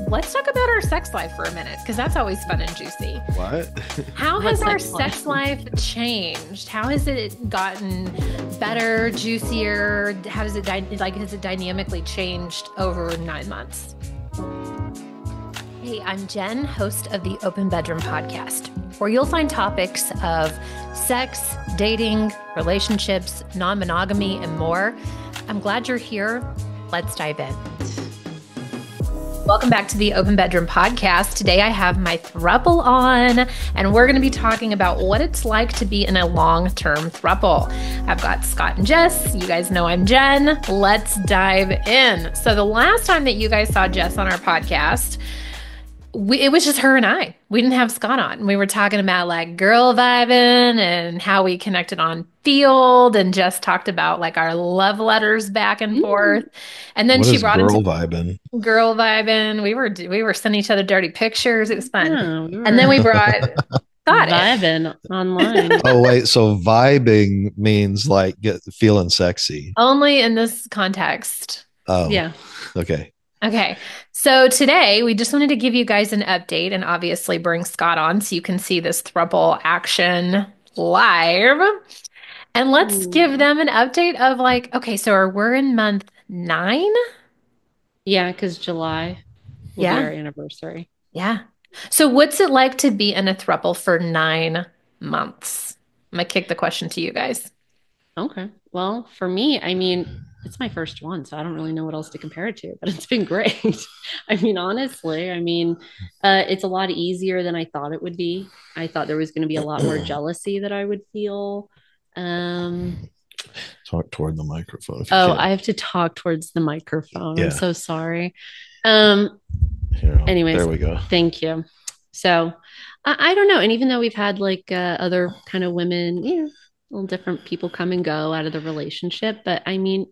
let's talk about our sex life for a minute, because that's always fun and juicy. What? How has our sex life changed? How has it gotten better, juicier? How does it has it dynamically changed over 9 months? Hey, I'm Jen, host of the Open Bedroom podcast, where you'll find topics of sex, dating, relationships, non-monogamy, and more. I'm glad you're here. Let's dive in. Welcome back to the Open Bedroom podcast. Today I have my throuple on, and we're going to be talking about what it's like to be in a long-term throuple. I've got Scott and Jess. You guys know I'm Jen. Let's dive in. So the last time that you guys saw Jess on our podcast, it was just her and I. We didn't have Scott on. We were talking about like girl vibing and how we connected on field, and just talked about like our love letters back and forth. And then What she is brought girl into vibing? girl vibing. We were sending each other dirty pictures. It was fun. Yeah, And then we brought Scott in. vibing online. Oh, wait. So vibing means like feeling sexy. Only in this context. Oh, Yeah. Okay. Okay. So today we just wanted to give you guys an update and obviously bring Scott on so you can see this throuple action live. And let's give them an update of like, okay, so we're in month 9? Yeah, because July will be our anniversary. Yeah. So what's it like to be in a throuple for 9 months? I'm gonna kick the question to you guys. Okay. Well, for me, I mean, it's my first one, so I don't really know what else to compare it to, but it's been great. I mean, honestly, it's a lot easier than I thought it would be. I thought there was going to be a lot more jealousy that I would feel. Talk toward the microphone. I have to talk towards the microphone. Yeah. I'm so sorry. Here, Anyways, there we go. Thank you. So I don't know. And even though we've had like other kind of women, little different people come and go out of the relationship, but I mean,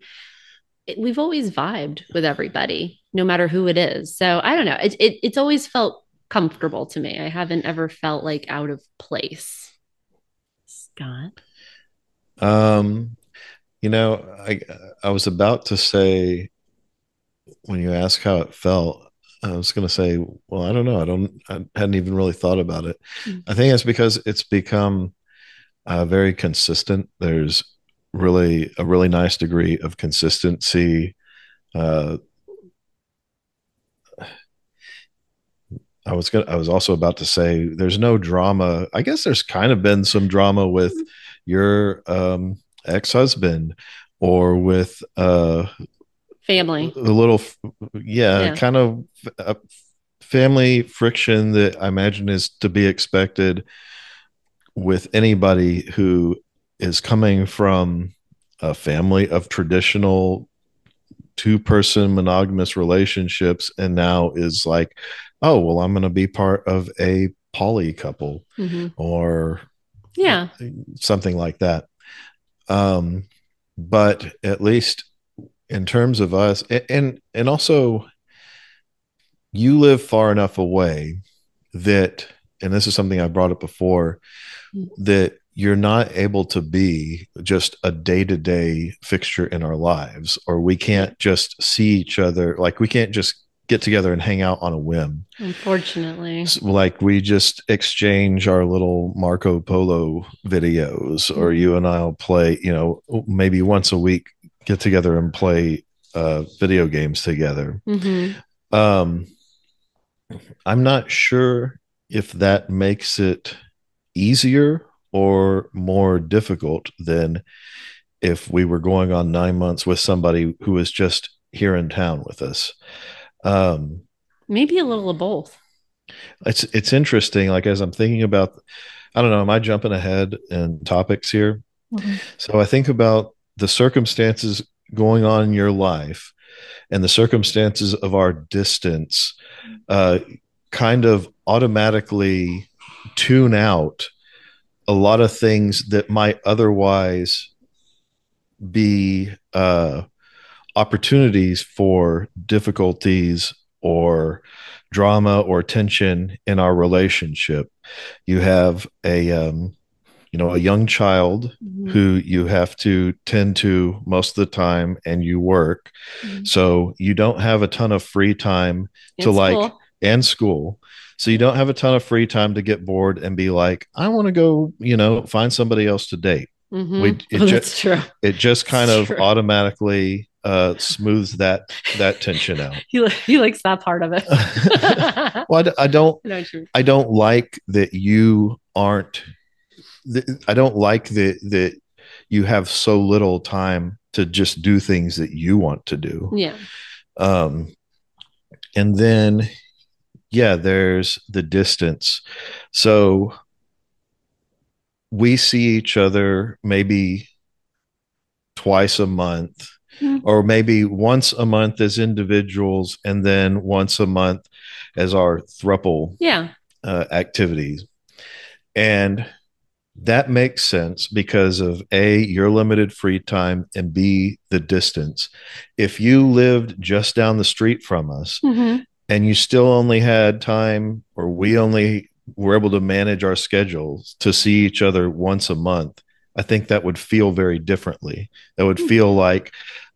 we've always vibed with everybody, no matter who it is. So I don't know. It's always felt comfortable to me. I haven't ever felt like out of place. Scott? I was about to say, when you ask how it felt, I was going to say, well, I don't know. I hadn't even really thought about it. I think it's because it's become very consistent. There's really a really nice degree of consistency. I was also about to say there's no drama. I guess there's kind of been some drama with your ex-husband or with family. a little kind of family friction that I imagine is to be expected with anybody who is coming from a family of traditional 2-person monogamous relationships and now is like, oh, well, I'm going to be part of a poly couple or something like that. But at least in terms of us, and also you live far enough away that, and this is something I brought up before, that you're not able to be just a day-to-day fixture in our lives, or we can't just see each other. Like we can't just get together and hang out on a whim. Unfortunately. Like we just exchange our little Marco Polo videos, or you and I'll play, maybe once a week, get together and play video games together. I'm not sure if that makes it easier or more difficult than if we were going on 9 months with somebody who was just here in town with us. Maybe a little of both. It's interesting. Like, as I'm thinking about, I don't know, am I jumping ahead in topics here? So I think about the circumstances going on in your life and the circumstances of our distance, kind of automatically tune out a lot of things that might otherwise be opportunities for difficulties or drama or tension in our relationship. You have a young child who you have to tend to most of the time, and you work. So you don't have a ton of free time to and school. So you don't have a ton of free time to get bored and be like, I want to go, find somebody else to date. That's true. It just kind of automatically smooths that tension out. He likes that part of it. Well, I don't like that you aren't. I don't like that you have so little time to just do things that you want to do. Yeah. And then, there's the distance. So we see each other maybe twice a month, or maybe once a month as individuals, and then once a month as our throuple activities. And that makes sense because of A, your limited free time, and B, the distance. If you lived just down the street from us and you still only had time, or we only were able to manage our schedules to see each other once a month, I think that would feel very differently. That would feel like,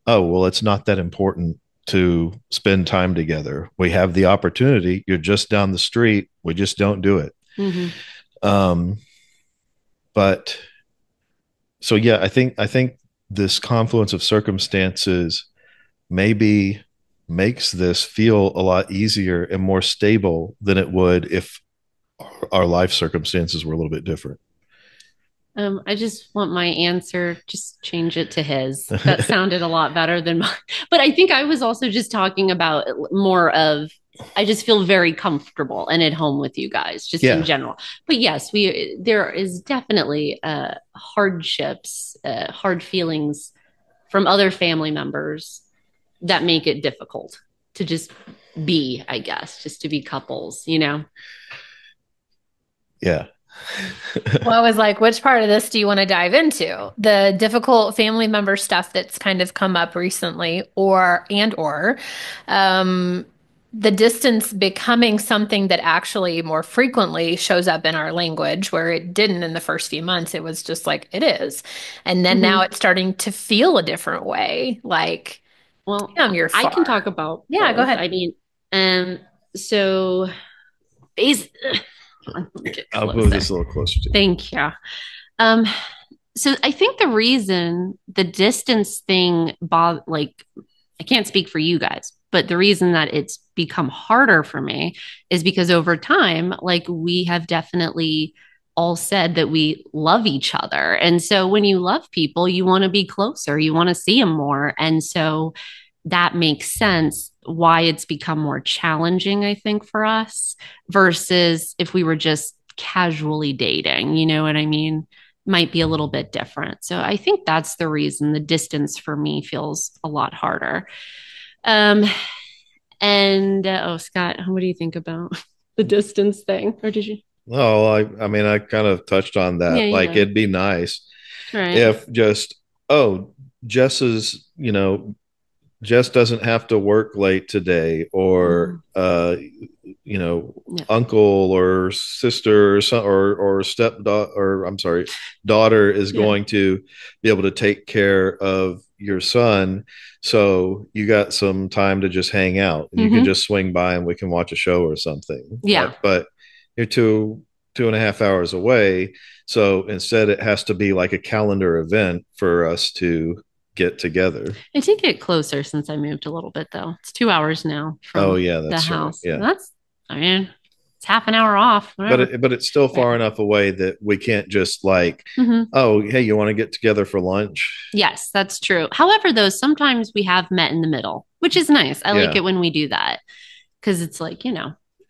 oh, well, it's not that important to spend time together. We have the opportunity. You're just down the street. We just don't do it. But so, I think this confluence of circumstances maybe makes this feel a lot easier and more stable than it would if our life circumstances were a little bit different. I just want my answer, just change it to his. That sounded a lot better than mine. But I think I was also just talking about more of, I just feel very comfortable and at home with you guys, just in general. But yes, there is definitely hardships, hard feelings from other family members that make it difficult to just be, I guess, just to be couples, Yeah. Well, I was like, which part of this do you want to dive into? The difficult family member stuff that's kind of come up recently, or the distance becoming something that actually more frequently shows up in our language, where it didn't in the first few months. It was just like, it is. And then now it's starting to feel a different way. Like, well, you're far. I can talk about both. Go ahead. I mean, so I'll move this a little closer to you. Thank you. So I think the reason the distance thing, I can't speak for you guys, but the reason that it's become harder for me is because over time, like, we have definitely all said that we love each other. And so when you love people, you want to be closer, you want to see them more. And so that makes sense why it's become more challenging, I think, for us versus if we were just casually dating, you know what I mean? Might be a little bit different. So I think that's the reason the distance for me feels a lot harder. Scott, what do you think about the distance thing? Or did you? Oh, I mean, I kind of touched on that. It'd be nice if just, Jess doesn't have to work late today, or uncle or sister or stepdaughter, or I'm sorry, daughter is going to be able to take care of your son, so you got some time to just hang out, and you can just swing by and we can watch a show or something. But you're 2.5 hours away, so instead it has to be like a calendar event for us to get together. I did get closer since I moved a little bit, though. It's 2 hours now from the house. Right. Yeah, that's, I mean, it's half an hour off. But it's still far enough away that we can't just like, oh, hey, you want to get together for lunch? Yes, that's true. However, though, sometimes we have met in the middle, which is nice. I like it when we do that, because it's like,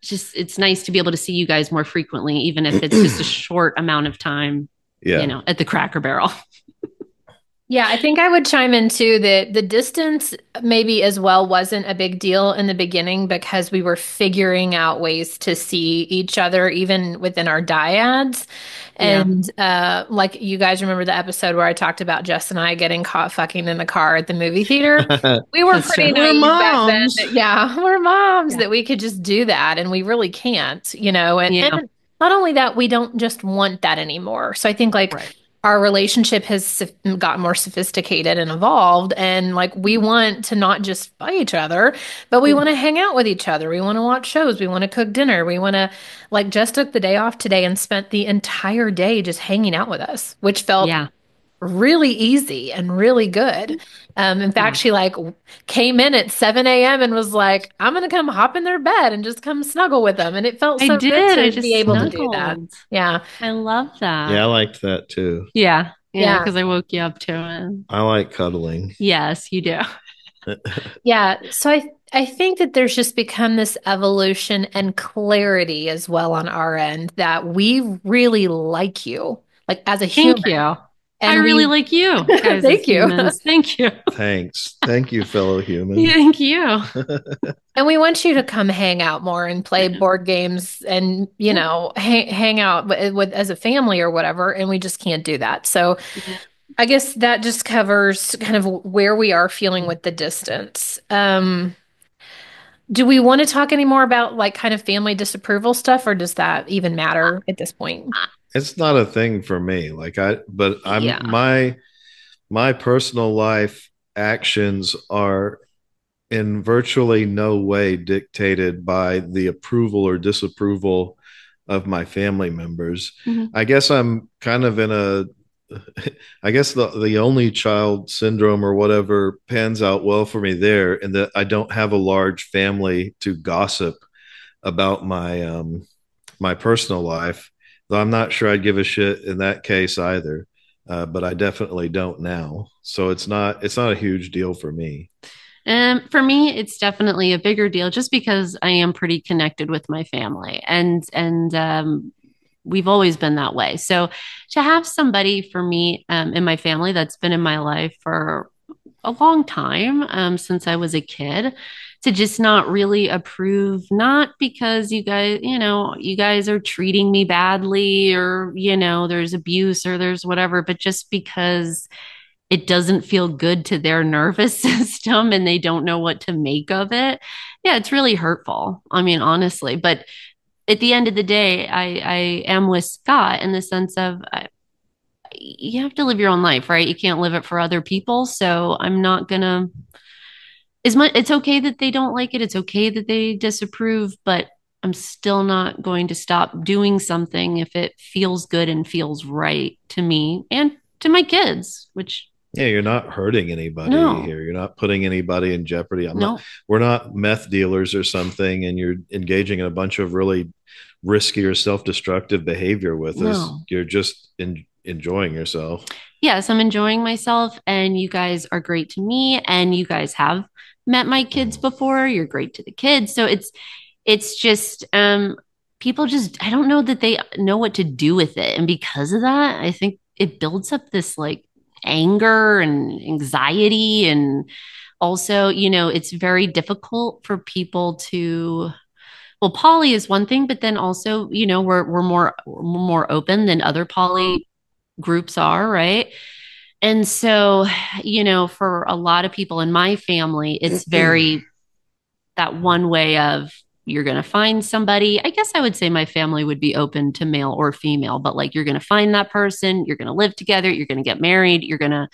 it's nice to be able to see you guys more frequently, even if it's just a short amount of time, at the Cracker Barrel. Yeah, I think I would chime in too that the distance maybe as well wasn't a big deal in the beginning because we were figuring out ways to see each other even within our dyads. And like, you guys remember the episode where I talked about Jess and I getting caught fucking in the car at the movie theater? We were pretty naive back then. We're moms that we could just do that, and we really can't, and not only that, we don't just want that anymore. So I think our relationship has gotten more sophisticated and evolved. And like, we want to not just fight each other, but we want to hang out with each other. We want to watch shows. We want to cook dinner. We want to, like, Jess took the day off today and spent the entire day just hanging out with us, which felt Yeah. really easy and really good. In fact, Yeah. she like came in at 7 a.m. and was like, I'm going to come hop in their bed and just come snuggle with them. And it felt I so good did. I to be just able to do that. snuggled. Yeah. I love Yeah, I that. liked that too. Yeah. Yeah. Yeah. Because I woke you up to it. I like cuddling. Yes, you do. Yeah. So I think that there's just become this evolution and clarity as well on our end that we really like you, like as a Thank human. you. I And really we like you guys as thank you. humans. Thank you. Thanks. Thank you, fellow human. Thank you. And we want you to come hang out more and play board games and, hang out with as a family or whatever. And we just can't do that. So Yeah. I guess that just covers kind of where we are feeling with the distance. Do we want to talk any more about like kind of family disapproval stuff, or does that even matter at this point? It's not a thing for me. But I'm Yeah. my personal life actions are in virtually no way dictated by the approval or disapproval of my family members. Mhm. I guess I'm kind of in a I guess the only child syndrome or whatever pans out well for me there, in that I don't have a large family to gossip about my personal life. Though I'm not sure I'd give a shit in that case either. But I definitely don't now. So it's not a huge deal for me. For me, it's definitely a bigger deal just because I am pretty connected with my family and we've always been that way. So to have somebody for me in my family that's been in my life for a long time, since I was a kid, to just not really approve, not because you guys are treating me badly or, there's abuse or there's whatever, but just because it doesn't feel good to their nervous system and they don't know what to make of it. Yeah, it's really hurtful. I mean, honestly, but at the end of the day, I am with Scott in the sense of you have to live your own life, right? You can't live it for other people. So I'm not gonna as much. It's okay that they don't like it. It's okay that they disapprove, but I'm still not going to stop doing something if it feels good and feels right to me and to my kids, which Yeah, you're not hurting anybody no, here. You're not putting anybody in jeopardy. no, We're not meth dealers or something, and you're engaging in a bunch of really risky or self-destructive behavior with us. no. You're just enjoying yourself. Yes, I'm enjoying myself, and you guys are great to me, and you guys have met my kids before. You're great to the kids. So it's just people just I don't know that they know what to do with it. And because of that, I think it builds up this like anger and anxiety and also, it's very difficult for people to well, poly is one thing, but then also, we're more open than other poly groups are, right? And so, for a lot of people in my family, it's very that one way of you're going to find somebody. I guess I would say my family would be open to male or female, but like you're going to find that person, you're going to live together, you're going to get married, you're going to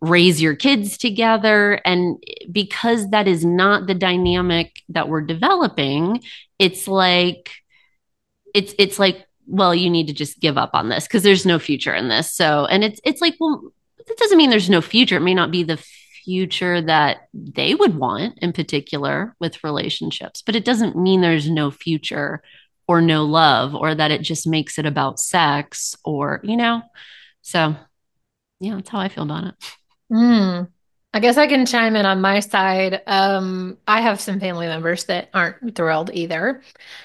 raise your kids together. And because that is not the dynamic that we're developing, it's like, it's like, well, you need to just give up on this because there's no future in this. So, and it's like, well, that doesn't mean there's no future. It may not be the future that they would want in particular with relationships, but it doesn't mean there's no future or no love or that it just makes it about sex or, so yeah, that's how I feel about it. Hmm. I guess I can chime in on my side. I have some family members that aren't thrilled either.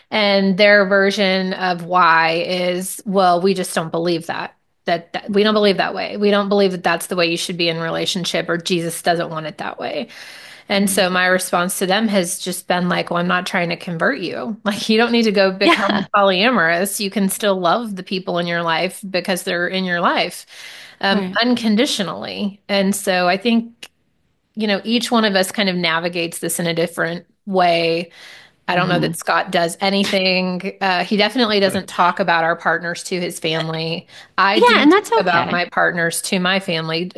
And their version of why is, well, we just don't believe that. That we don't believe that way. We don't believe that that's the way you should be in a relationship, or Jesus doesn't want it that way. And Mhm. so my response to them has just been like, well, I'm not trying to convert you. Like, you don't need to go become Yeah. polyamorous. You can still love the people in your life because they're in your life, Right. unconditionally. And so I think, each one of us kind of navigates this in a different way. I don't know that Scott does anything. He definitely doesn't talk about our partners to his family. I Yeah, do and that's talk about okay. my partners to my family,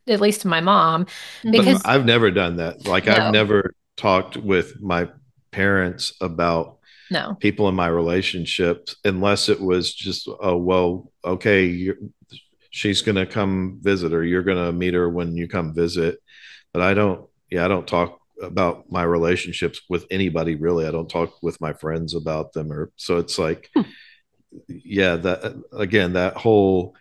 at least to my mom, Mhm. But because I've never done that. Like I've no, never talked with my parents about no. people in my relationships unless it was just, oh, well, okay, she's going to come visit or you're going to meet her when you come visit. But I don't talk about my relationships with anybody really. I don't talk with my friends about them. Or so it's like, yeah, that again, that whole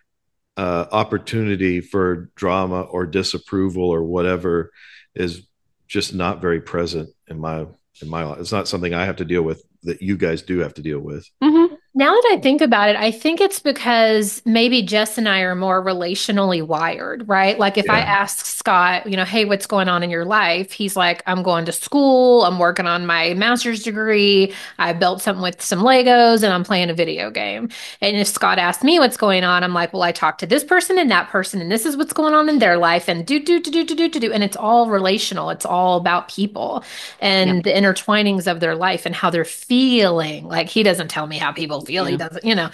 opportunity for drama or disapproval or whatever is just not very present in my life. It's not something I have to deal with that you guys do have to deal with. Mhm. Now that I think about it, I think it's because maybe Jess and I are more relationally wired, right? Like if I Yeah. ask Scott, hey, what's going on in your life? He's like, I'm going to school, I'm working on my master's degree, I built something with some Legos, and I'm playing a video game. And if Scott asks me what's going on, I'm like, well, I talked to this person and that person, and this is what's going on in their life, and do. And it's all relational. It's all about people Yep. and the intertwinings of their life and how they're feeling. Like he doesn't tell me how people feel. He Yeah. doesn't.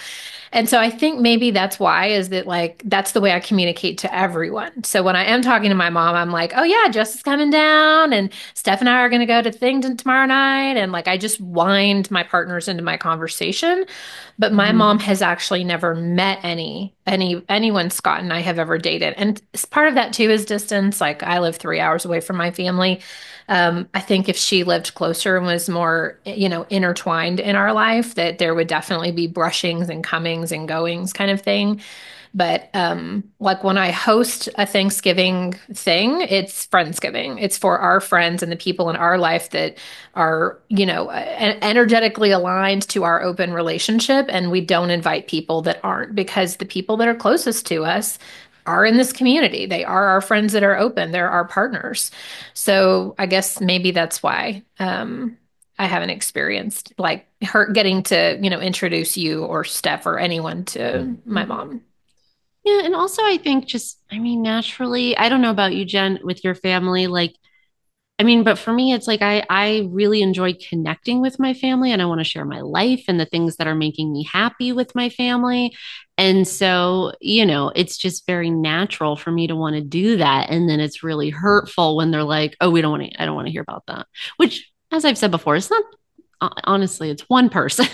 And so I think maybe that's why is that like that's the way I communicate to everyone. So when I am talking to my mom, I'm like, oh yeah, Jess is coming down and Steph and I are going to go to things tomorrow night. And like I just wind my partners into my conversation. But my Mhm. mom has actually never met anyone Scott and I have ever dated. And part of that too is distance. Like I live 3 hours away from my family. I think if she lived closer and was more, intertwined in our life, that there would definitely be brushings and comings and goings kind of thing. But like when I host a Thanksgiving thing, it's Friendsgiving. It's for our friends and the people in our life that are, energetically aligned to our open relationship. And we don't invite people that aren't because the people that are closest to us are in this community. They are our friends that are open. They're our partners. So I guess maybe that's why I haven't experienced like her getting to, introduce you or Steph or anyone to my Mhm. mom. Yeah, and also I think just, I mean, naturally, I don't know about you, Jen, with your family, like, I mean, but for me, it's like I really enjoy connecting with my family and I want to share my life and the things that are making me happy with my family. And so, it's just very natural for me to want to do that. And then it's really hurtful when they're like, oh, I don't want to hear about that. Which, as I've said before, it's not honestly, it's one person.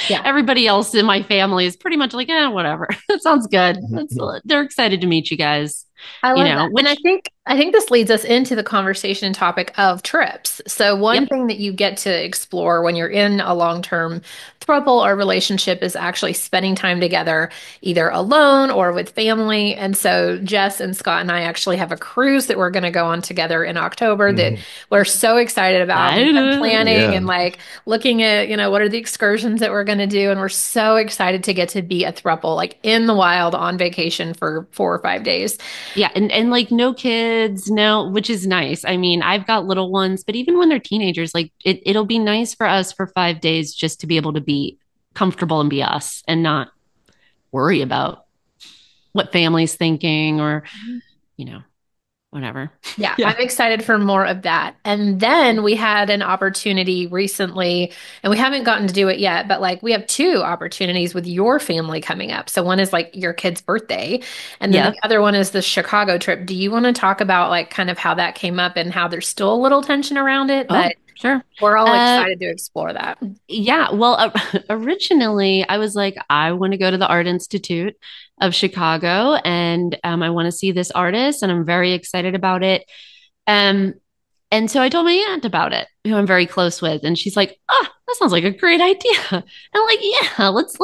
Yeah. Everybody else in my family is pretty much like, whatever. That sounds good. They're excited to meet you guys, I love that. And I which, think I think this leads us into the conversation topic of trips. So one yep. thing that you get to explore when you're in a long-term throuple or relationship is actually spending time together, either alone or with family. And so Jess and Scott and I actually have a cruise that we're going to go on together in October that Mhm. we're so excited about. We've been planning and Yeah. like looking at, what are the excursions that we're going to do. And we're so excited to get to be a throuple, like in the wild on vacation for 4 or 5 days. Yeah, and like no kids, no, which is nice. I mean, I've got little ones, but even when they're teenagers, like it'll be nice for us for 5 days just to be able to be comfortable and be us and not worry about what family's thinking or, you know, whatever. Yeah, Yeah. I'm excited for more of that. And then we had an opportunity recently, and we haven't gotten to do it yet, but like we have two opportunities with your family coming up. So one is like your kid's birthday, and then the Yeah. other one is the Chicago trip. Do you want to talk about like kind of how that came up and how there's still a little tension around it, but Oh, sure. we're all Uh, excited to explore that. yeah. Well, originally I was like, I want to go to the Art Institute of Chicago and I want to see this artist and I'm very excited about it. Um, And so I told my aunt about it, who I'm very close with, and she's like, "Ah, that sounds like a great idea." And I'm like, "Yeah, let's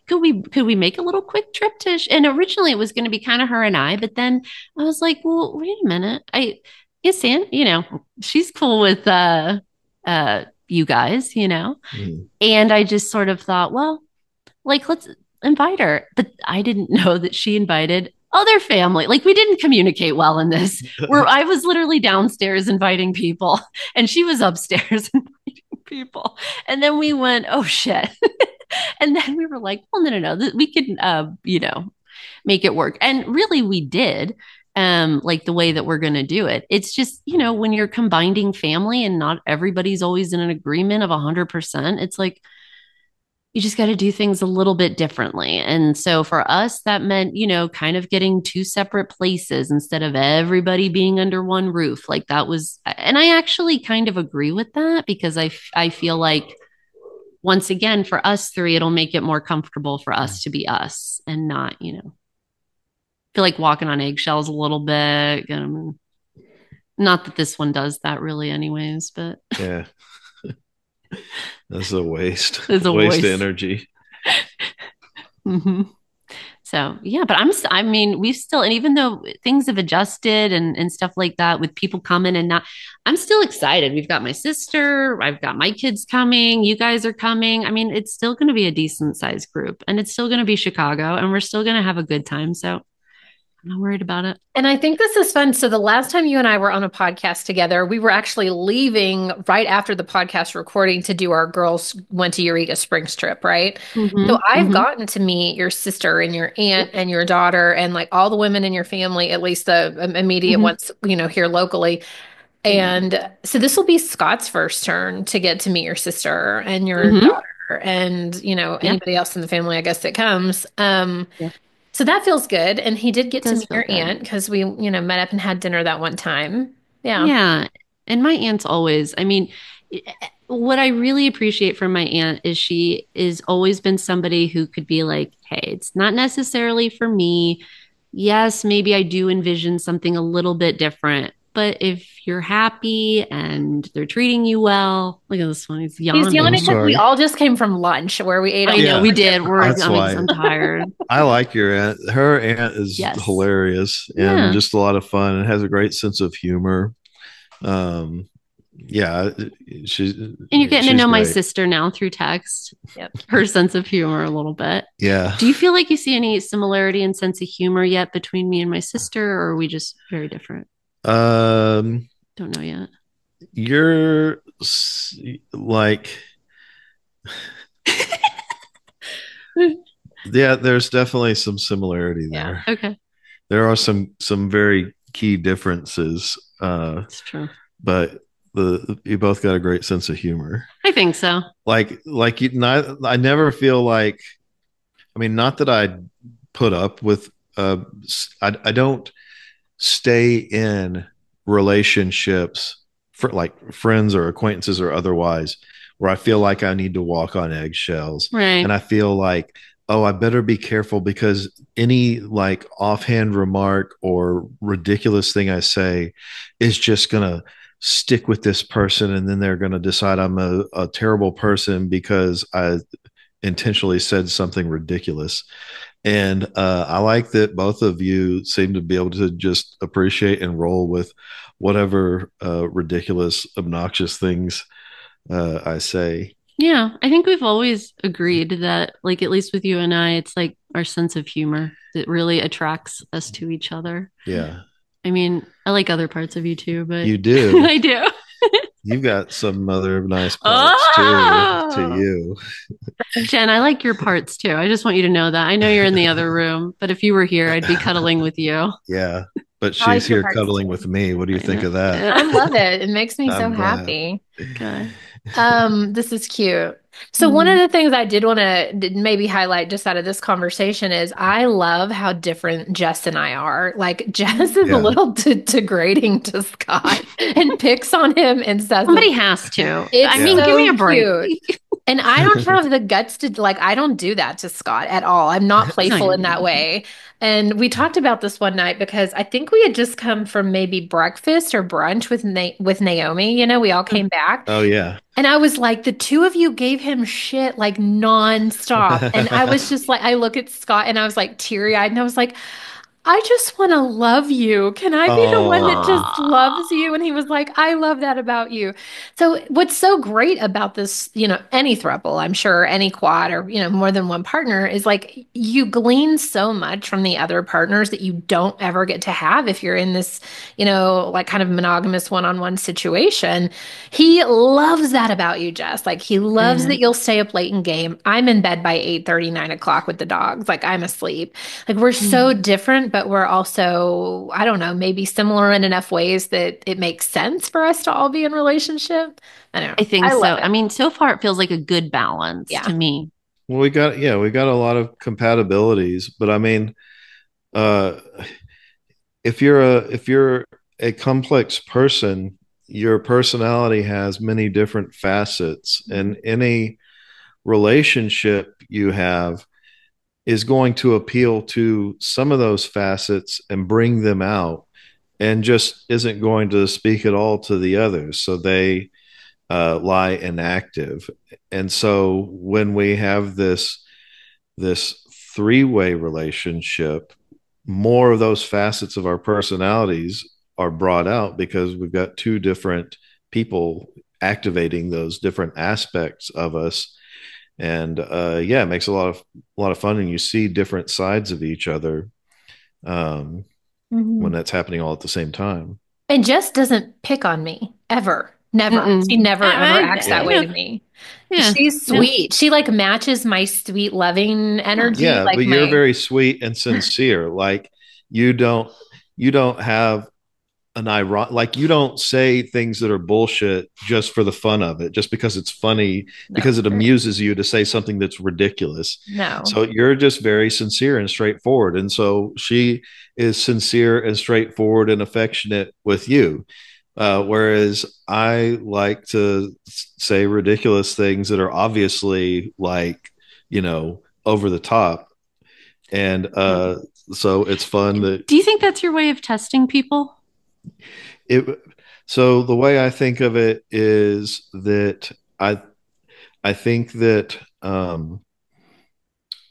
could we make a little quick trip to?" And originally it was going to be kind of her and I, but then I was like, "Well, wait a minute. Yes, Aunt, she's cool with you guys, Mhm. And I just sort of thought, well, like let's invite her. But I didn't know that she invited other family. Like we didn't communicate well in this. Where I was literally downstairs inviting people and she was upstairs inviting people. And then we went, oh shit. And then we were like, well, no, we can make it work. And really we did. like the way that we're going to do it. It's just, when you're combining family and not everybody's always in an agreement of 100%, it's like you just got to do things a little bit differently. And so for us, that meant, kind of getting two separate places instead of everybody being under one roof. Like that was, and I actually kind of agree with that because I feel like, once again, for us three, it'll make it more comfortable for us to be us and not, feel like walking on eggshells a little bit. Not that this one does that really anyways, but yeah. That's a waste. It's a waste of waste. energy. Mm-hmm. So yeah, but we've still, and even though things have adjusted and stuff like that with people coming and not, I'm still excited. We've got my sister, I've got my kids coming, you guys are coming. I mean, it's still going to be a decent sized group and it's still going to be Chicago and we're still going to have a good time. So I'm not worried about it. And I think this is fun. So the last time you and I were on a podcast together, we were actually leaving right after the podcast recording to do our girls went to Eureka Springs trip, right? Mm-hmm, So I've mm-hmm. gotten to meet your sister and your aunt and your daughter and like all the women in your family, at least the immediate Mhm. ones, here locally. And so this will be Scott's first turn to get to meet your sister and your Mhm. daughter and, anybody else in the family, I guess, that comes. Yeah. So that feels good. And he did get It to does meet feel your good. aunt because we, met up and had dinner that one time. Yeah. Yeah. And my aunt's always, what I really appreciate from my aunt is she is always been somebody who could be like, hey, it's not necessarily for me. Yes, maybe I do envision something a little bit different, but if you're happy and they're treating you well, look at this one. He's yawning. He's yawning I'm because we sorry. all just came from lunch where we ate. I know Yeah. we did. That's why. I'm tired. I like your aunt. Her aunt is Yes. hilarious Yeah. and just a lot of fun and has a great sense of humor. Yeah, And you're getting to know my sister now through text. Yep. Her sense of humor a little bit. Yeah. Do you feel like you see any similarity in sense of humor yet between me and my sister, or are we just very different? Don't know yet. You're like, yeah, there's definitely some similarity there. Yeah. Okay. There are some very key differences. That's true. But you both got a great sense of humor. I think so. I never feel like, not that I put up with, I don't stay in relationships for like friends or acquaintances or otherwise where I feel like I need to walk on eggshells. Right. And I feel like, oh, I better be careful because any like offhand remark or ridiculous thing I say is just going to stick with this person. And then they're going to decide I'm a terrible person because I intentionally said something ridiculous. And I like that both of you seem to be able to just appreciate and roll with whatever ridiculous, obnoxious things I say. Yeah, I think we've always agreed that, like, at least with you and I, it's like our sense of humor that really attracts us to each other. Yeah. I like other parts of you too, but you do. I do. You've got some other nice parts too to you. Jen, I like your parts too. I just want you to know that. I know you're in the other room, but if you were here, I'd be cuddling with you. Yeah, but she's here cuddling with me. What do you think of that? I love it. It makes me so happy. Okay. This is cute. So one of the things I did want to maybe highlight just out of this conversation is I love how different Jess and I are. Like Jess is a little degrading to Scott and picks on him and says somebody has to. Give me a break. And I don't have the guts to I don't do that to Scott at all. I'm not playful in that way. And we talked about this one night because I think we had just come from maybe breakfast or brunch with Naomi. We all came back. Oh, yeah. And I was like, the two of you gave him shit like nonstop. And I was just like, I look at Scott and I was like teary-eyed and I was like, I just want to love you. Can I be the one that just loves you? And he was like, I love that about you. So what's so great about this, any throuple, I'm sure, any quad or, more than one partner is like you glean so much from the other partners that you don't ever get to have if you're in this, like kind of monogamous one-on-one situation. He loves that about you, Jess. Like he loves that you'll stay up late in game. I'm in bed by 8:30, 9 o'clock with the dogs. Like I'm asleep. Like we're so different. different, but we're also, I don't know, maybe similar in enough ways that it makes sense for us to all be in relationship. I don't I know. think I love so. it. I mean, so far it feels like a good balance Yeah. to me. Well, we got a lot of compatibilities, but I mean, uh, if you're a complex person, your personality has many different facets, and any relationship you have is going to appeal to some of those facets and bring them out, and just isn't going to speak at all to the others. So they lie inactive. And so when we have this three-way relationship, more of those facets of our personalities are brought out because we've got two different people activating those different aspects of us. And yeah, it makes a lot of fun, and you see different sides of each other um, when Mhm. that's happening all at the same time. And Jess doesn't pick on me ever. Never. She Mm-mm. never ever acts that way Yeah. to me. Yeah, She's no, sweet. She like matches my sweet, loving yeah. energy, Yeah, like but you're my, very sweet and sincere. Like you don't you don't have an ironic, like you don't say things that are bullshit just for the fun of it, just because it's funny, no, because it amuses you to say something that's ridiculous. no. So you're just very sincere and straightforward. And so she is sincere and straightforward and affectionate with you. Whereas I like to say ridiculous things that are obviously like, over the top. And so it's fun that Do you think that's your way of testing people? it so the way I think of it is that I think that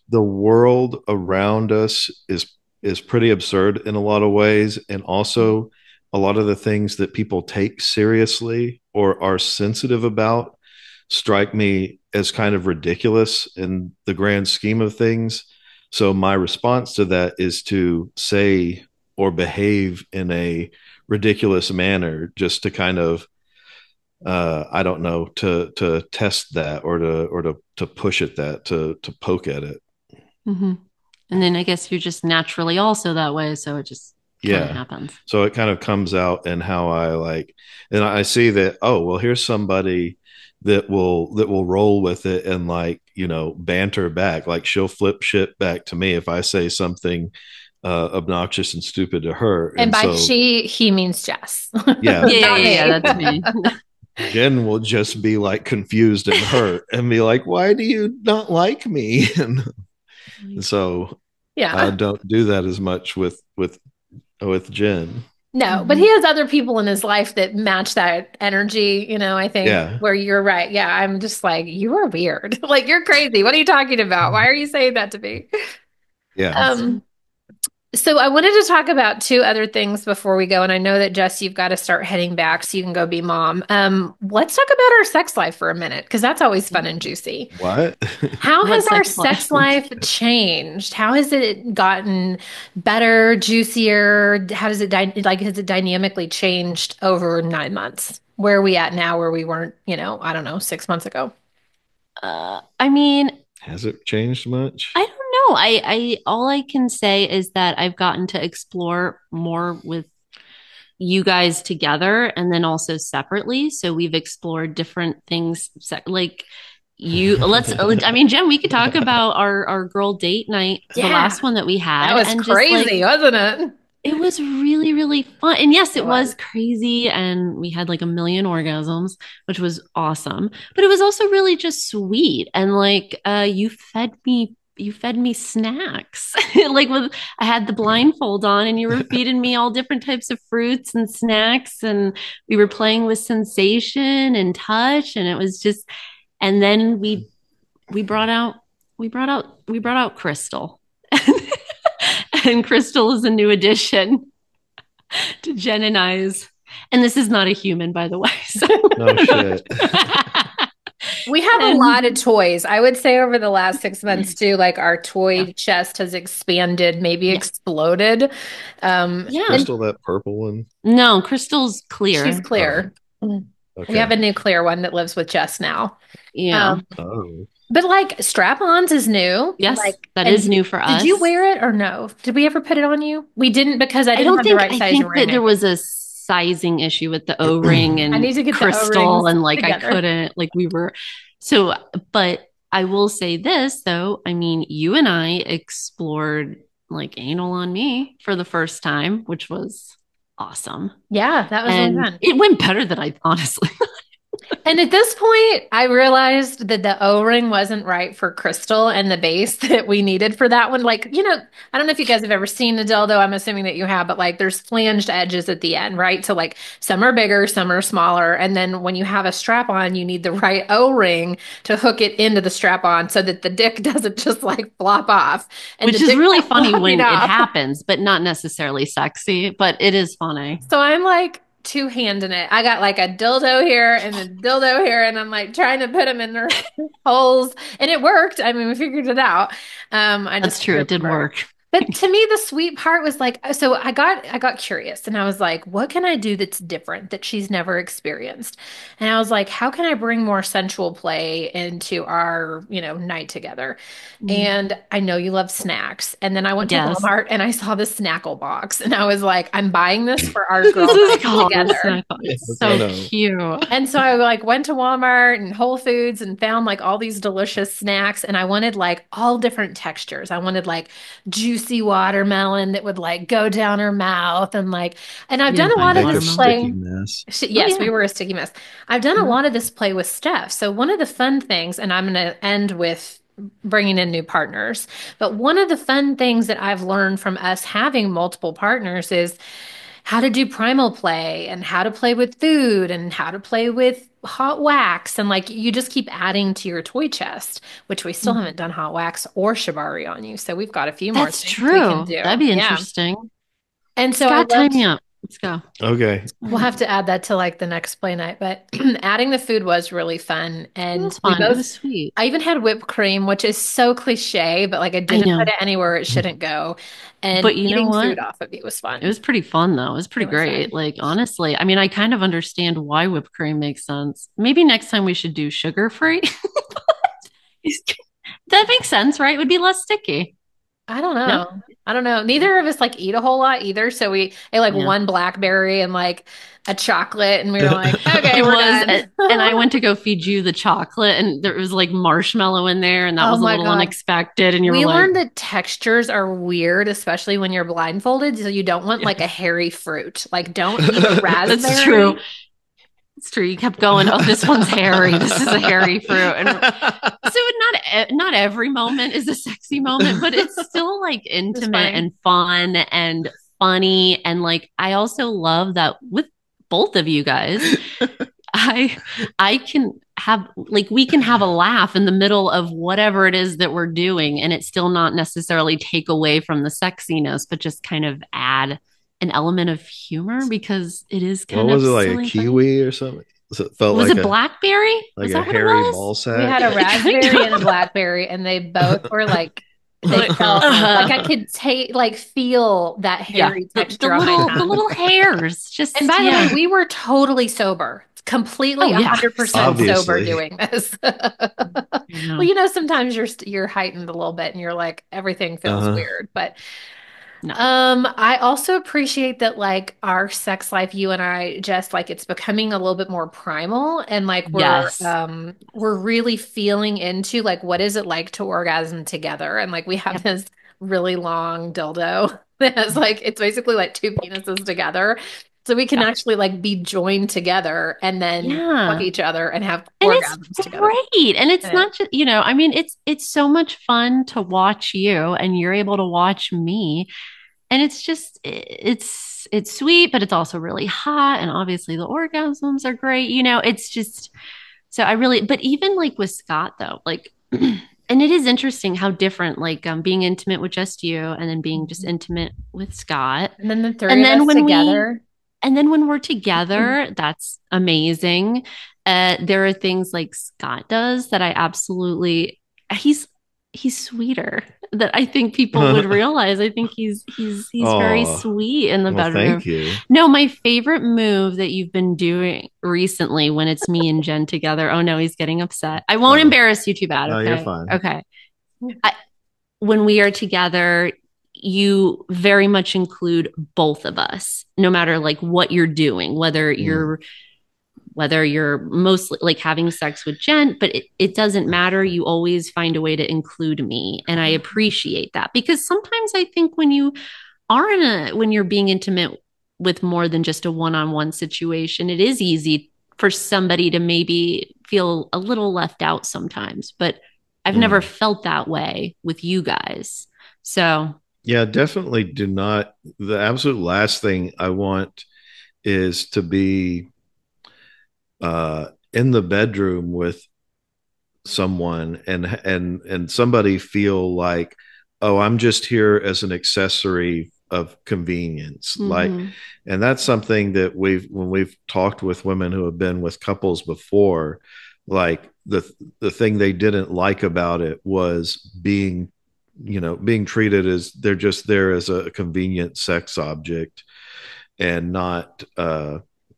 the world around us is pretty absurd in a lot of ways, and also a lot of the things that people take seriously or are sensitive about strike me as kind of ridiculous in the grand scheme of things. So my response to that is to say or behave in a ridiculous manner, just to kind of I don't know, to test that, or to push at that, to poke at it. Hmm. And then I guess you're just naturally also that way. So it just kind of Yeah. happens. So it kind of comes out in how I like, and I see that, oh, well, here's somebody that will roll with it and, like, banter back. Like she'll flip shit back to me if I say something obnoxious and stupid to her. And And by so, she, he means Jess, yeah, Yeah, yeah, not yeah, yeah. me. That's me. Jen will just be like confused and hurt and be like, why do you not like me? And so I Yeah. don't do that as much with Jen. No, but he Mhm. has other people in his life that match that energy, I think Yeah. where you're right. Yeah, I'm just like, you are weird. Like you're crazy. What are you talking about? Why are you saying that to me? Yeah. Um, so I wanted to talk about two other things before we go, and I know that Jess, you've got to start heading back so you can go be mom. Let's talk about our sex life for a minute because that's always fun and juicy. What? How What has our sex life? sex life changed? How has it gotten better, juicier? How does it has it dynamically changed over 9 months? Where are we at now where we weren't, I don't know, 6 months ago? I mean, Has it changed much? I don't know. I all I can say is that I've gotten to explore more with you guys together and then also separately. So we've explored different things like you let's I mean, Jen, we could talk about our girl date night, the Yeah, last one that we that had, was and just like crazy, wasn't it? it was really, really fun. And yes, It it was was. crazy. And we had like a million orgasms, which was awesome. But it was also really just sweet. And like you fed me snacks. Like I had the blindfold on and you were feeding me all different types of fruits and snacks. And we were playing with sensation and touch. And it was just, and then we brought out we brought out Crystal. And Crystal is a new addition to Jen and I's. And this is not a human, by the way. So No shit. We have a lot of and toys. I would say over the last 6 months too, like our yeah, toy chest has expanded, maybe yeah, exploded. Is yeah. And Crystal that purple one? No, Crystal's she's clear. Oh, clear. We have a nuclear one that lives with Jess now. Yeah. Um, Oh. but like strap-ons is new. Yes, Like, that is and new for did you us. wear it or no? Did we ever put it on you? We didn't because I I didn't don't have the think, right I size think that ring. there was a sizing issue with the O-ring I and need to get the crystal, O-rings and like I together. couldn't, like we were so, but I will say this though. I mean, you and I explored like anal on me for the first time, which was awesome. Yeah, that was really And fun. it went better than I honestly. And at this point, I realized that the O-ring wasn't right for Crystal and the base that we needed for that one. Like, I don't know if you guys have ever seen a dildo. I'm assuming that you have, but like there's flanged edges at the end, right? So like some are bigger, some are smaller. And then when you have a strap on, you need the right O-ring to hook it into the strap on so that the dick doesn't just like flop off. And the Which is dick really kept funny flopping when it off. happens, but not necessarily sexy, but it is funny. So I'm like two-handing it. I got like a dildo here and a dildo here, and I'm like trying to put them in their holes, and it worked. I mean, we figured it out. I That's just true. couldn't It did remember. work. But to me, the sweet part was like, so I got curious, and I was like, what can I do that's different that she's never experienced? And I was like, how can I bring more sensual play into our, night together? Mm. And I know you love snacks. And then I went to Yes. Walmart and I saw the Snackle box, and I was like, I'm buying this for our This girl is night called a together. snack bar. It's I so know. cute. And so I like went to Walmart and Whole Foods and found like all these delicious snacks, and I wanted like all different textures. I wanted like juicy watermelon that would like go down her mouth, and I've You done didn't a find lot of Make a this watermelon. sticky play. mess. Oh Yes, we yeah. were a sticky mess. I've done a Mhm. lot of this play with Steph. So one of the fun things, and I'm going to end with bringing in new partners, but one of the fun things that I've learned from us having multiple partners is how to do primal play and how to play with food and how to play with hot wax. And like you just keep adding to your toy chest, which we still haven't Mhm. done hot wax or shibari on you. So we've got a few more That's things we can true. do. That'd be Yeah. interesting. And so I Scott, tie me loved. up. Let's go. Okay. We'll have to add that to like the next play night, but adding the food was really fun. It was And we fun. It both, was sweet. I even had whipped cream, which is so cliche, but like I I didn't put know. it anywhere it shouldn't go. And But you know eating what? food off of you was It fun. was pretty fun though. It was pretty It was great. fun. Like honestly, I mean, I kind of understand why whipped cream makes sense. Maybe next time we should do sugar free. That makes sense, right? It would be less sticky. I don't No? know. I don't know. Neither of us like eat a whole lot either. So we ate like Yeah. one blackberry and like a chocolate, and we were like, okay, It we're was, done. and I went to go feed you the chocolate, and there was like marshmallow in there, and that Oh was a my little God. unexpected. And you were We like, learned that textures are weird, especially when you're blindfolded. So you don't want yeah, like a hairy fruit. Like don't eat a that's true. raspberry. It's true. You kept going, oh, this one's hairy. This is a hairy fruit. And so not every moment is a sexy moment, but it's still like It's intimate funny. and fun and funny. And like I also love that with both of you guys, I I can have like we can have a laugh in the middle of whatever it is that we're doing, and it still not necessarily take away from the sexiness, but just kind of add an element of humor because it is What kind was of it, like a silly thing. kiwi or something? So it felt Was like it blackberry? like Was a that what it hairy was? ball We had sack. a Kind raspberry and a of. blackberry, and they both were like they Like, felt like I uh, could take like feel that yeah, hairy the texture on my the tongue. little hairs, And just by the way, yeah. we were totally sober, completely Oh yeah, 100% so sober Obviously. doing this. you Well, know, sometimes you're heightened a little bit and you're like everything feels Uh-huh. weird, but no, I also appreciate that like our sex life, you and I, just like it's becoming a little bit more primal, and like yes, we're really feeling into like what is it like to orgasm together, and like we have yep, this really long dildo that has like it's basically like two penises together. So we can yeah, actually like be joined together and then fuck yeah. each other and have And it's orgasms together. great. And it's Yeah. not just, I mean, it's so much fun to watch you and you're able to watch me. And it's just it's sweet, but it's also really hot. And obviously the orgasms are great. It's just so I really, but even like with Scott though, like and it is interesting how different like being intimate with just you and then being just Mhm. intimate with Scott. And then the three And of then us when we together. and then when we're together, that's amazing. There are things like Scott does that I absolutely, he's he's sweeter that I think people would realize. I think he's very sweet in the bedroom. Thank you. No, my favorite move that you've been doing recently when it's me and Jen together. Oh no, he's getting upset. I won't embarrass you too bad. No, Okay? you're fine. Okay. When we are together, you very much include both of us, no matter like what you're doing, whether you're mostly like having sex with Jen, but it doesn't matter. You always find a way to include me. And I appreciate that, because sometimes I think when you are when you're being intimate with more than just a one-on-one situation, it is easy for somebody to maybe feel a little left out sometimes, but I've never felt that way with you guys. So yeah, definitely do not. The absolute last thing I want is to be in the bedroom with someone and somebody feel like, oh, I'm just here as an accessory of convenience. Like, and that's something that when we've talked with women who have been with couples before, like the thing they didn't like about it was being treated as they're just there as a convenient sex object and not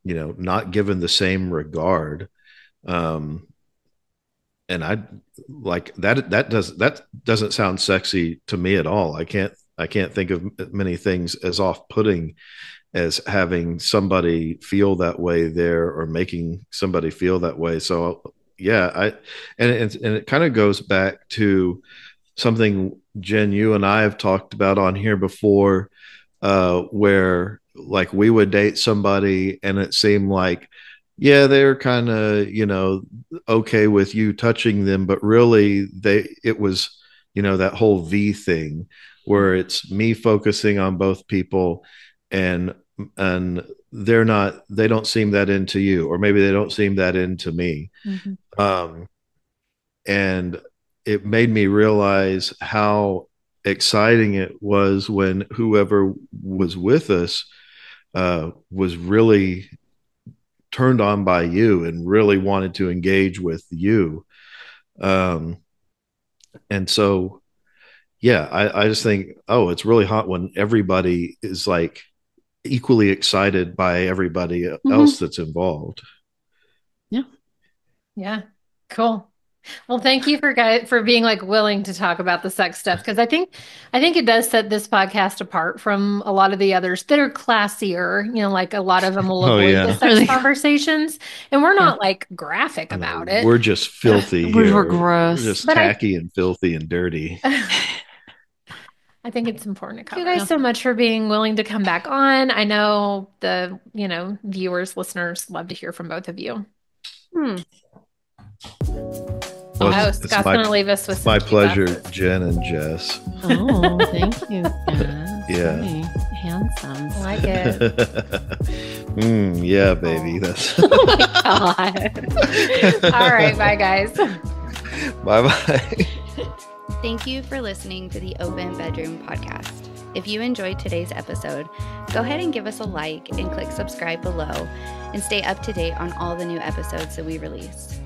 not given the same regard. And I like that doesn't sound sexy to me at all. I can't think of many things as off-putting as having somebody feel that way there or making somebody feel that way. So yeah, and it kind of goes back to something, Jen, you and I have talked about on here before, where like we would date somebody and it seemed like, yeah, they're kind of, okay with you touching them, but really it was, that whole V thing where it's me focusing on both people and they don't seem that into you, or maybe they don't seem that into me. And it made me realize how exciting it was when whoever was with us was really turned on by you and really wanted to engage with you. And so, yeah, I just think, oh, it's really hot when everybody is like equally excited by everybody else that's involved. Yeah. Yeah. Cool. Well, thank you for being like willing to talk about the sex stuff, because I think it does set this podcast apart from a lot of the others that are classier. Like a lot of them will avoid the sex conversations, and we're not like graphic about it. We're just filthy. We're gross. We're just tacky and filthy and dirty. I think it's important to cover. Thank you guys so much for being willing to come back on. I know the viewers, listeners love to hear from both of you. Well, Scott's going to leave us with some my pleasure, glasses. Jen and Jess. Oh, thank you, Jess. Yeah. Very handsome. I like it. Yeah, baby. That's. Oh my God. All right. Bye, guys. Bye-bye. Thank you for listening to the Open Bedroom Podcast. If you enjoyed today's episode, go ahead and give us a like and click subscribe below and stay up to date on all the new episodes that we release.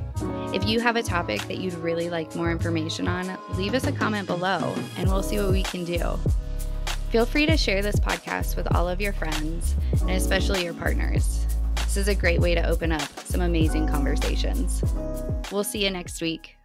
If you have a topic that you'd really like more information on, leave us a comment below and we'll see what we can do. Feel free to share this podcast with all of your friends and especially your partners. This is a great way to open up some amazing conversations. We'll see you next week.